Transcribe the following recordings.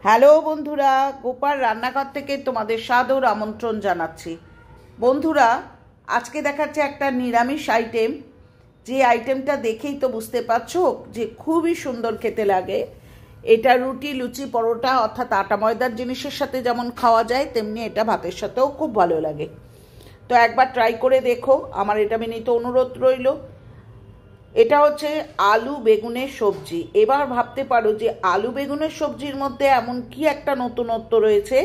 Hello বন্ধুরা, গোপাল রান্নাঘর থেকে তোমাদের সাদর আমন্ত্রণ জানাচ্ছি। বন্ধুরা, আজকে দেখাচ্ছে একটা নিরামিষ আইটেম, যে আইটেমটা দেখেই তো বুঝতে পারছো যে খুবই সুন্দর খেতে লাগে। এটা রুটি, লুচি, পরোটা অর্থাৎ আটা ময়দার জিনিসের সাথে যেমন খাওয়া যায়, তেমনি এটা ভাতের সাথেও খুব ভালো লাগে। তো একবার ট্রাই করে দেখো, আমার এটা বিনীত অনুরোধ রইল। এটা হচ্ছে আলু বেগুনের সবজি। এবার ভাবতে পারো যে আলু বেগুনের সবজির মধ্যে এমন কি একটা নতুনত্ব রয়েছে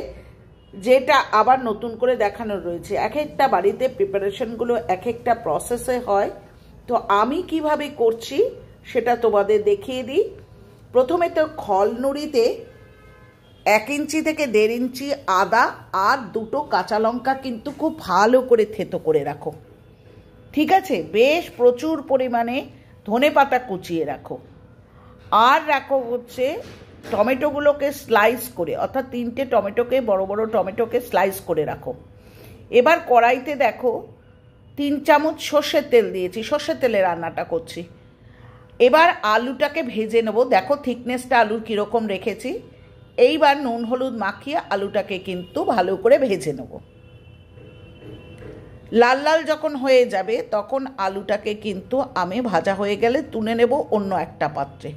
যেটা আবার নতুন করে দেখানো রয়েছে। এক একটা বাড়িতে প্রিপারেশনগুলো এক একটা প্রসেসে হয়, তো আমি কিভাবে করছি সেটা তোমাদের দেখিয়ে দিই। প্রথমে তো খল নুড়িতে 1 ইঞ্চি থেকে 1.5 ইঞ্চি আদা আর 2টো কাঁচা লঙ্কা কিন্তু খুব ভালো করে থেতো করে রাখো। ঠিক আছে, বেশ প্রচুর পরিমাণে ধনেপাতা কুচিয়ে রাখো। আর রাখো হচ্ছে টমেটোগুলোকে স্লাইস করে, অর্থাৎ 3টে টমেটোকে, বড় বড় টমেটোকে স্লাইস করে রাখো। এবার কড়াইতে দেখো 3 চামচ সর্ষের তেল দিয়েছি, সর্ষের তেলে রান্নাটা করছি। এবার আলুটাকে ভেজে নেবো। দেখো থিকনেসটা আলুর কীরকম রেখেছি। এইবার নুন হলুদ মাখিয়ে আলুটাকে কিন্তু ভালো করে ভেজে নেবো। লাল লাল যখন হয়ে যাবে তখন আলুটাকে কিন্তু আমি ভাজা হয়ে গেলে তুলে নেব অন্য একটা পাত্রে।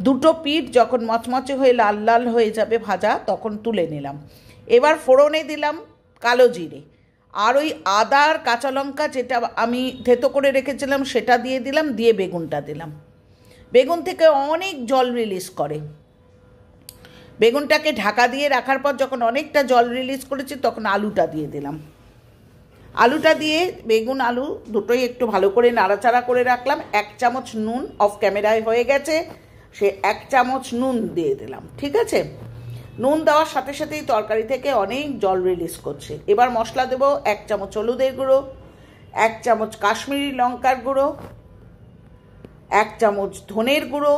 2টো পিঠ যখন মচমচে হয়ে লাল লাল হয়ে যাবে ভাজা, তখন তুলে নিলাম। এবার ফোড়নে দিলাম কালো জিরে, আর ওই আদা আর কাঁচা লঙ্কা যেটা আমি থেতো করে রেখেছিলাম সেটা দিয়ে দিলাম, দিয়ে বেগুনটা দিলাম। বেগুন থেকে অনেক জল রিলিজ করে। বেগুনটাকে ঢাকা দিয়ে রাখার পর যখন অনেকটা জল রিলিজ করেছি তখন আলুটা দিয়ে দিলাম। আলুটা দিয়ে বেগুন আলু দুটোই একটু ভালো করে নাড়াচাড়া করে রাখলাম। 1 চামচ নুন অফ ক্যামেরায় হয়ে গেছে, সে 1 চামচ নুন দিয়ে দিলাম। ঠিক আছে, নুন দেওয়ার সাথে সাথেই তরকারি থেকে অনেক জল রিলিজ করছে। এবার মশলা দেবো 1 চামচ হলুদের গুঁড়ো, 1 চামচ কাশ্মীরি লঙ্কার গুঁড়ো, 1 চামচ ধনের গুঁড়ো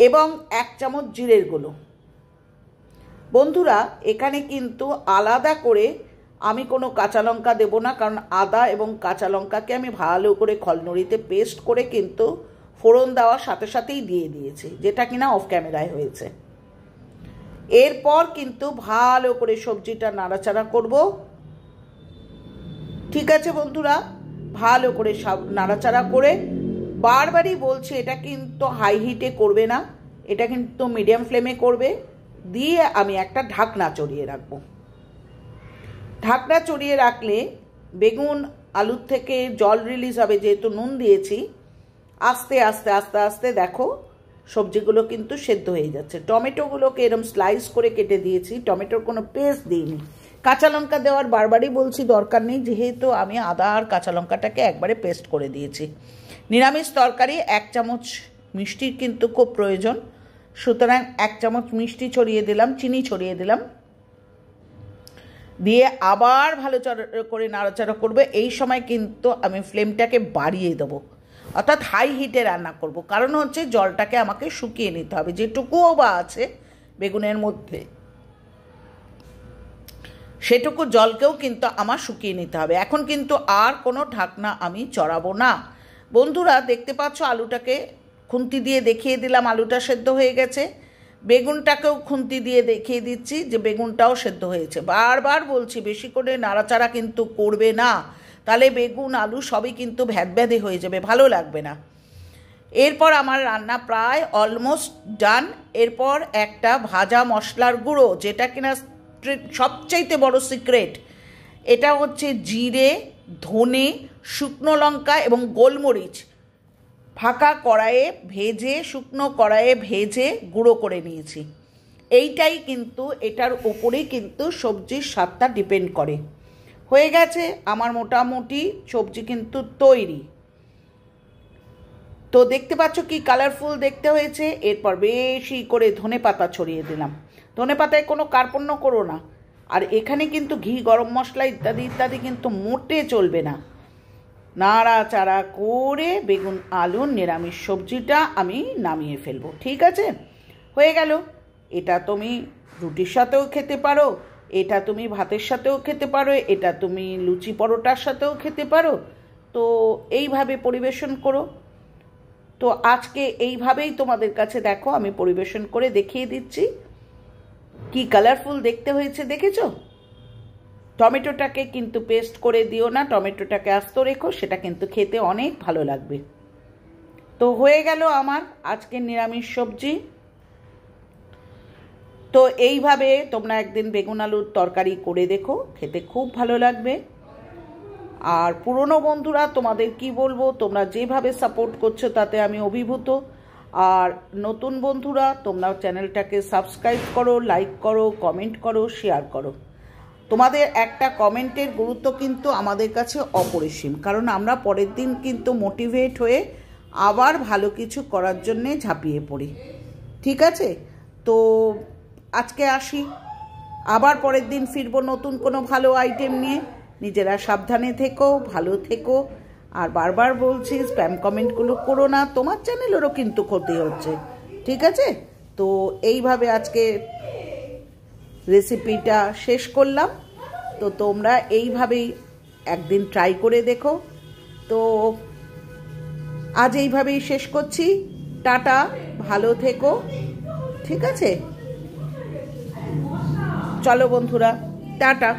এবং 1 চামচ জিরের গুঁড়ো। বন্ধুরা, এখানে কিন্তু আলাদা করে আমি কোনো কাঁচা লঙ্কা দেবো না, কারণ আদা এবং কাঁচা লঙ্কাকে আমি ভালো করে খলনুড়িতে পেস্ট করে কিন্তু ফোড়ন দেওয়ার সাথে সাথেই দিয়ে দিয়েছি, যেটা কিনা অফ ক্যামেরায় হয়েছে। এরপর কিন্তু ভালো করে সবজিটা নাড়াচাড়া করব। ঠিক আছে বন্ধুরা, ভালো করে সব নাড়াচাড়া করে, বারবারই বলছি এটা কিন্তু হাই হিটে করবে না, এটা কিন্তু মিডিয়াম ফ্লেমে করবে। দিয়ে আমি একটা ঢাকনা চড়িয়ে রাখবো। ঢাকনা চড়িয়ে রাখলে বেগুন আলুর থেকে জল রিলিজ হবে, যেহেতু নুন দিয়েছি। আস্তে আস্তে আস্তে আস্তে দেখো সবজিগুলো কিন্তু সেদ্ধ হয়ে যাচ্ছে। টমেটোগুলোকে এরকম স্লাইস করে কেটে দিয়েছি, টমেটোর কোনো পেস্ট দিইনি। কাঁচা লঙ্কা দেওয়ার বারবারই বলছি দরকার নেই, যেহেতু আমি আদা আর কাঁচা লঙ্কাটাকে একবারে পেস্ট করে দিয়েছি। নিরামিষ তরকারি 1 চামচ মিষ্টির কিন্তু খুব প্রয়োজন, সুতরাং 1 চামচ মিষ্টি ছড়িয়ে দিলাম, চিনি ছড়িয়ে দিলাম। দিয়ে আবার ভালো করে নাড়াচাড়া করবে। এই সময় কিন্তু আমি ফ্লেমটাকে বাড়িয়ে দেবো, অর্থাৎ হাই হিটে রান্না করব। কারণ হচ্ছে জলটাকে আমাকে শুকিয়ে নিতে হবে, যেটুকুও বা আছে বেগুনের মধ্যে সেটুকু জলকেও কিন্তু আমার শুকিয়ে নিতে হবে। এখন কিন্তু আর কোনো ঢাকনা আমি চড়াবো না। বন্ধুরা, দেখতে পাচ্ছ আলুটাকে খুন্তি দিয়ে দেখিয়ে দিলাম আলুটা সেদ্ধ হয়ে গেছে। বেগুনটাকেও খুন্তি দিয়ে দেখিয়ে দিচ্ছি যে বেগুনটাও সেদ্ধ হয়েছে। বারবার বলছি বেশি করে নাড়াচাড়া কিন্তু করবে না, তাহলে বেগুন আলু সবই কিন্তু ভ্যাদভ্যাদে হয়ে যাবে, ভালো লাগবে না। এরপর আমার রান্না প্রায় অলমোস্ট ডান। এরপর একটা ভাজা মশলার গুঁড়ো, যেটা কিনা সবচাইতে বড় সিক্রেট, এটা হচ্ছে জিরে, ধনে, শুকনো লঙ্কা এবং গোলমরিচ ফাঁকা কড়াইয়ে ভেজে, শুকনো কড়াইয়ে ভেজে গুঁড়ো করে নিয়েছি। এইটাই কিন্তু, এটার ওপরেই কিন্তু সবজির স্বাদটা ডিপেন্ড করে। হয়ে গেছে আমার মোটামুটি সবজি কিন্তু তৈরি। তো দেখতে পাচ্ছ কি কালারফুল দেখতে হয়েছে। এরপর বেশি করে ধনেপাতা ছড়িয়ে দিলাম। ধনেপাতায় কোনো কার্পণ্য করো না। আর এখানে কিন্তু ঘি, গরম মশলা ইত্যাদি ইত্যাদি কিন্তু মোটে চলবে না। নাড়াচাড়া করে বেগুন আলুর নিরামিষ সবজিটা আমি নামিয়ে ফেলবো। ঠিক আছে, হয়ে গেল। এটা তুমি রুটির সাথেও খেতে পারো, এটা তুমি ভাতের সাথেও খেতে পারো, এটা তুমি লুচি পরোটার সাথেও খেতে পারো। তো এইভাবে পরিবেশন করো। তো আজকে এইভাবেই তোমাদের কাছে দেখো আমি পরিবেশন করে দেখিয়ে দিচ্ছি। কি কালারফুল দেখতে হয়েছে দেখেছো? টমেটোটাকে কিন্তু পেস্ট করে দিও না, টমেটোটাকে আস্ত রেখো, সেটা কিন্তু খেতে অনেক ভালো লাগবে। তো হয়ে গেল আমার আজকের নিরামিষ সবজি। তো এইভাবে তোমরা একদিন বেগুন আলুর তরকারি করে দেখো, খেতে খুব ভালো লাগবে। আর পুরনো বন্ধুরা তোমাদের কি বলবো, তোমরা যেভাবে সাপোর্ট করছো তাতে আমি অভিভূত। আর নতুন বন্ধুরা তোমরা চ্যানেলটাকে সাবস্ক্রাইব করো, লাইক করো, কমেন্ট করো, শেয়ার করো। তোমাদের একটা কমেন্টের গুরুত্ব কিন্তু আমাদের কাছে অপরিসীম, কারণ আমরা পরের দিন কিন্তু মোটিভেট হয়ে আবার ভালো কিছু করার জন্যে ঝাঁপিয়ে পড়ি। ঠিক আছে, তো আজকে আসি, আবার পরের দিন ফিরবো নতুন কোনো ভালো আইটেম নিয়ে। নিজেরা সাবধানে থেকো, ভালো থেকো। আর বারবার বলছি স্প্যাম কমেন্টগুলো করো না, তোমার চ্যানেলেরও কিন্তু ক্ষতি হচ্ছে। ঠিক আছে, তো এইভাবে আজকে রেসিপিটা শেষ করলাম। তো তোমরা এইভাবেই একদিন ট্রাই করে দেখো। তো আজ এইভাবেই শেষ করছি। টাটা, ভালো থেকো। ঠিক আছে, চলো বন্ধুরা, টাটা।